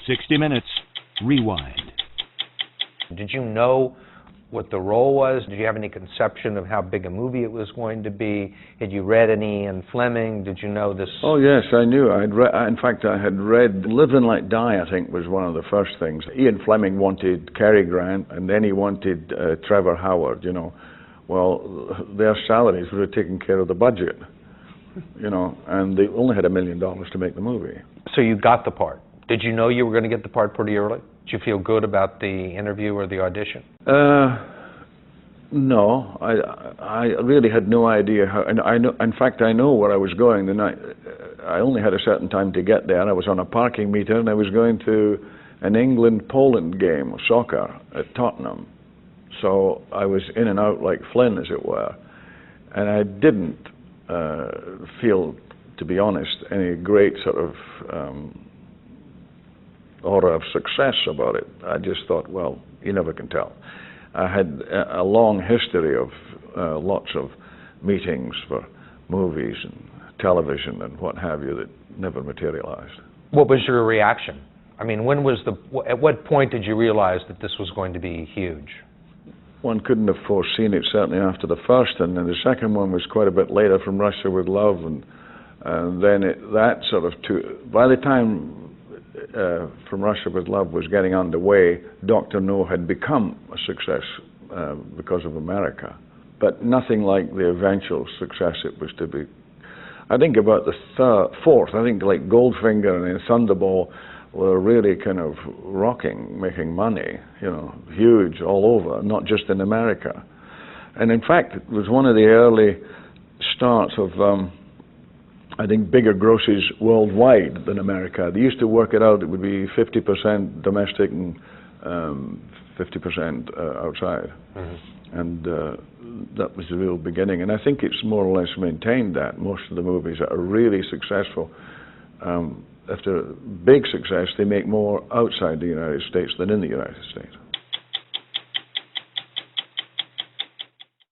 60 Minutes, Rewind. Did you know what the role was? Did you have any conception of how big a movie it was going to be? Had you read any Ian Fleming? Did you know this? Oh yes, I knew. In fact, I had read Live and Let Die, I think, was one of the first things. Ian Fleming wanted Cary Grant, and then he wanted Trevor Howard, you know. Well, their salaries would have taken care of the budget, you know, and they only had $1 million to make the movie. So you got the part. Did you know you were going to get the part pretty early? Did you feel good about the interview or the audition? No, I really had no idea how. And I know, in fact, I know where I was going the night. I only had a certain time to get there. I was on a parking meter, and I was going to an England-Poland game of soccer at Tottenham. So I was in and out like Flynn, as it were, and I didn't feel, to be honest, any great sort of aura of success about it. I just thought, well, you never can tell. I had a long history of lots of meetings for movies and television and what have you that never materialized. What was your reaction? I mean, at what point did you realize that this was going to be huge? One couldn't have foreseen it, certainly after the first, and then the second one was quite a bit later, From Russia with Love, and then that sort of by the time From Russia with Love was getting underway, Dr. No had become a success because of America, but nothing like the eventual success it was to be. I think about the fourth, I think like Goldfinger and then Thunderball were really kind of rocking, making money, you know, huge all over, not just in America. And in fact, it was one of the early starts of I think bigger grosses worldwide than America. They used to work it out, it would be 50% domestic and 50% outside. Mm-hmm. And that was the real beginning. And I think it's more or less maintained that. Most of the movies that are really successful, after big success, they make more outside the United States than in the United States.